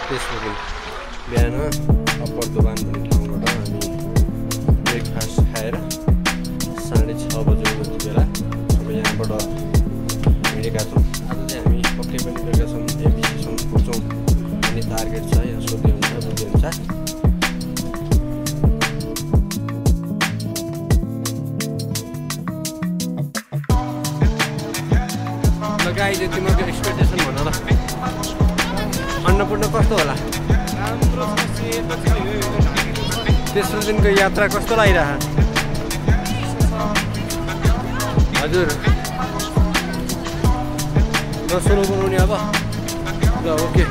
त्यसपछि बिहान अप्पर दोकान भन्ने ठाउँबाट हामी ब्रेकफास्ट खाएर 6:30 बजे जति बेला अब यहाँबाट हिँडेका छौँ। आज चाहिँ हामी पक्कै पनि गएका छौँ एबिसीसम्म पुग्छौँ भन्ने टार्गेट छ यहाँ सोध्नुअनुसार बुझेअनुसार। गाइज तिमीहरूको एक्सपेक्टेसन भन ल, अन्नपूर्ण कस्तो होला? तेस्रो दिनको यात्रा कस्तो लागिरह? हजुर र सोलो बनाउने अब ल ओके।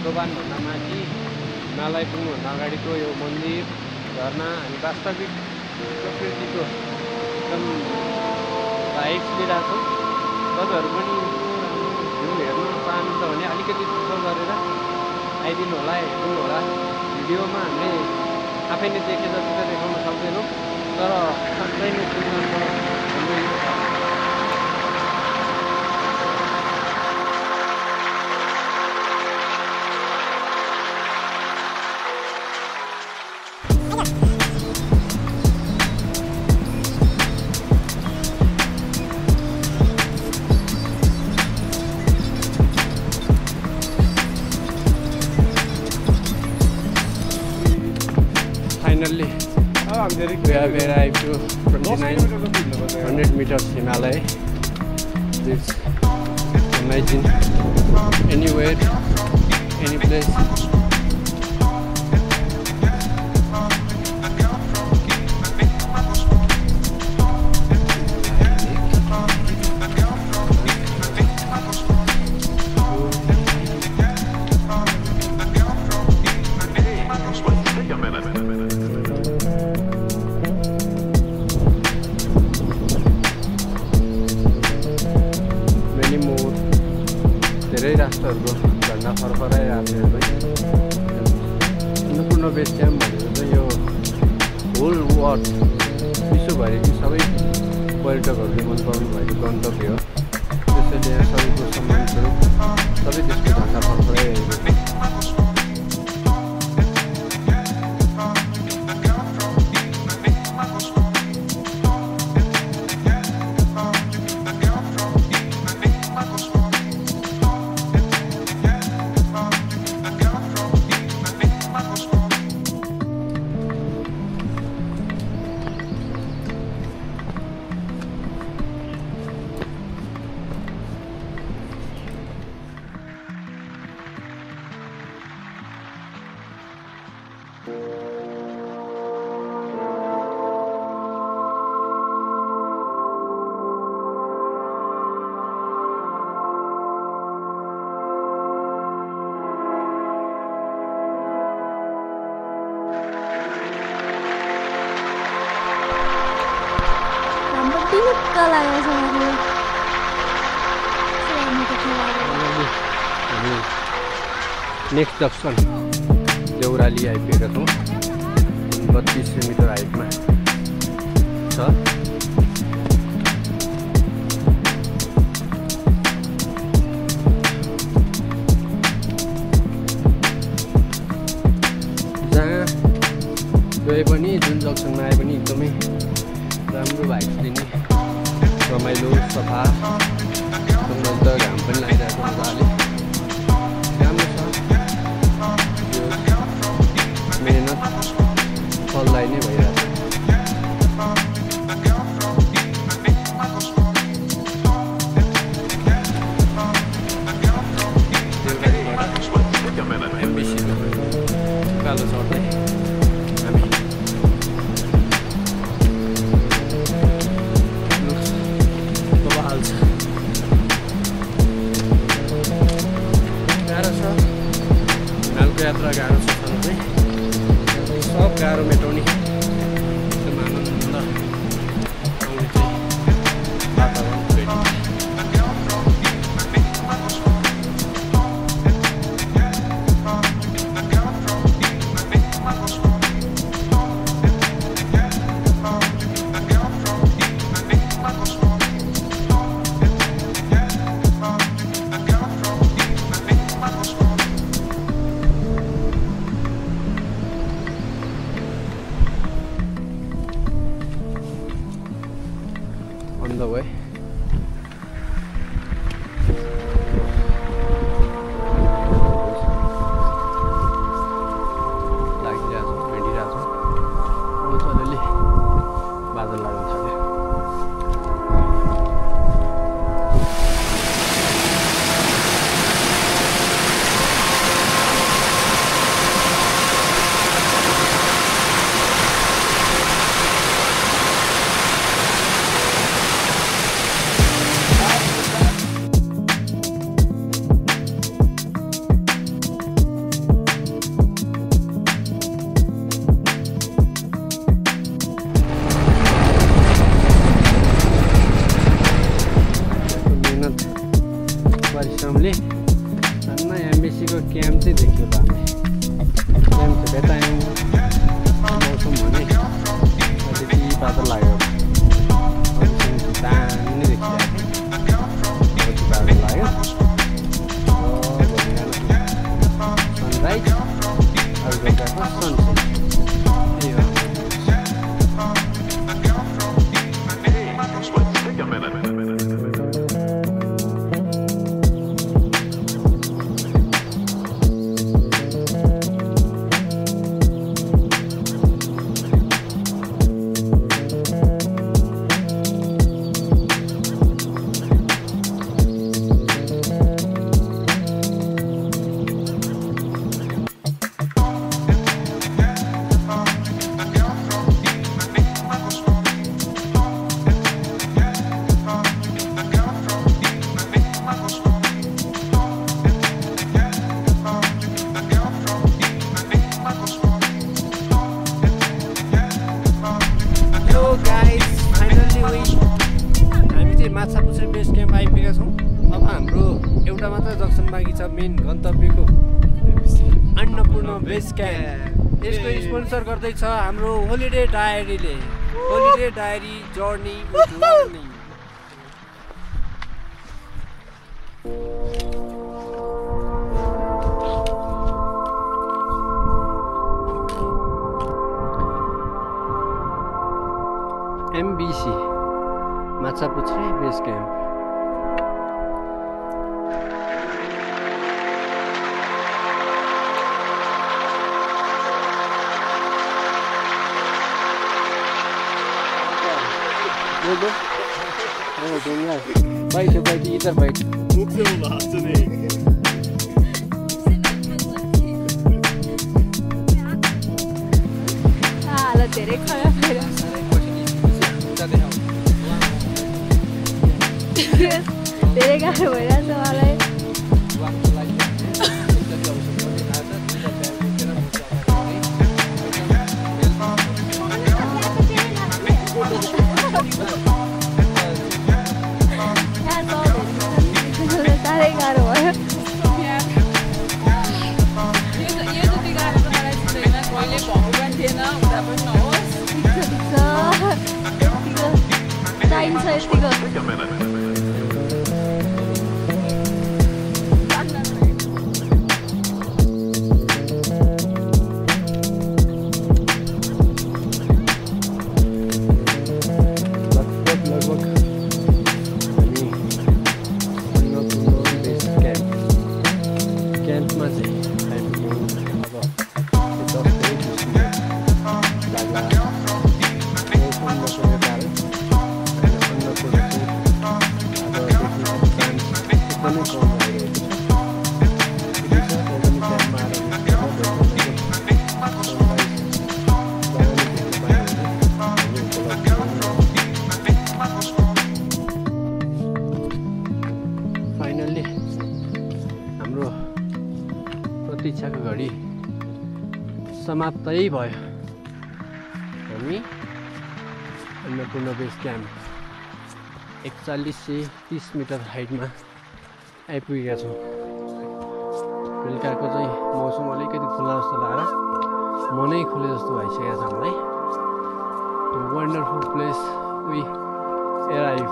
दोकानभन्दा माथि हिमालय पुग्नुभन्दा अगाडिको यो मन्दिर झरना हामी वास्तविक प्रकृतिको एकदम भाइब्स लिइरहेको छौँ। तपाईँहरू पनि भ्यू हेर्न चाहनुहुन्छ भने अलिकति चिसो गरेर आइदिनु होला, हेर्नु होला। भिडियोमा हामीले आफै नै देखे जति त देखाउन सक्दैनौँ, तर साँच्चै नै सुन्दर छ। Finally, we have arrived to 2900 meters Himalaya. It's amazing. Anywhere, any place. धेरै राष्ट्रहरूको झन्डा फरफराइरहेको छ। अन्नपूर्ण बेस क्याम्प भनेको चाहिँ यो होल वर्ल्ड विश्वभरिको सबै पर्यटकहरूले मन पराउनु भएको गन्तव्य हो। त्यसैले यहाँ सबैको सम्मानस्वरूप सबै देशको झन्डा फरफराइरहेको छ। नेक्स्ट जक्सन देउराली आइपुगेका छौँ। 3200 मिटर हाइटमा छ। जहाँ गए पनि जुन जक्सनमा आए पनि एकदमै राम्रो भाइब्स दिने, रमाइलो, सफा, सुन्दर, घाम पनि लागिरहेको मजाले राम्रो छ। यो मेहनत फलदायी नै भइरहेको छ। यात्रा गाह्रो छ छन चाहिँ सब गाह्रो मेटाउने एकदम आनन्द आउने चाहिँ वातावरण फेरि on the way. लागिरहेको छ हिँडिरहेको छ अलिअलि बादल लाग्न थाल्यो परिश्रमले अन्ना एमबीसीको क्याम्प चाहिँ देखियो होला क्याम्प चाहिँ भेटायौँ मौसम भने अलिकति बादल लाग्यो दामी देखिरहेको थियो अलिकति बादल लाग्यो सनराइज अरू बेलुकाको सनसेट त्यही हो माछापुच्छ्रे बेस क्याम्प आइपुगेका छौँ अब हाम्रो एउटा मात्र जक्सन बाँकी छ मेन गन्तव्यको अन्नपूर्ण बेस क्याम्प यसको स्पोन्सर गर्दैछ हाम्रो होलिडे डायरीले holiday diary journey with learning MBC Machhapuchhre base camp बाइट इधर बाइट धेरै खराब धेरै गाह्रो भइरहेछ मलाई साह्रै गाह्रो भयो चाहिन्छ यतिको प्रतीक्षाको घडी समाप्तै भयो। हामी अन्नपूर्ण बेस क्याम्प 4130 मिटर हाइटमा आइपुगेका छौँ। बेलुकाको चाहिँ मौसम अलिकति खुल्ला जस्तो लागेर मनै खुले जस्तो भइसकेको छ मलाई। Wonderful place we arrive.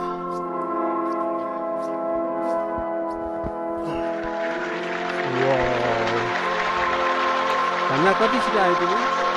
हामीलाई कति छिटो आइपुग्यो?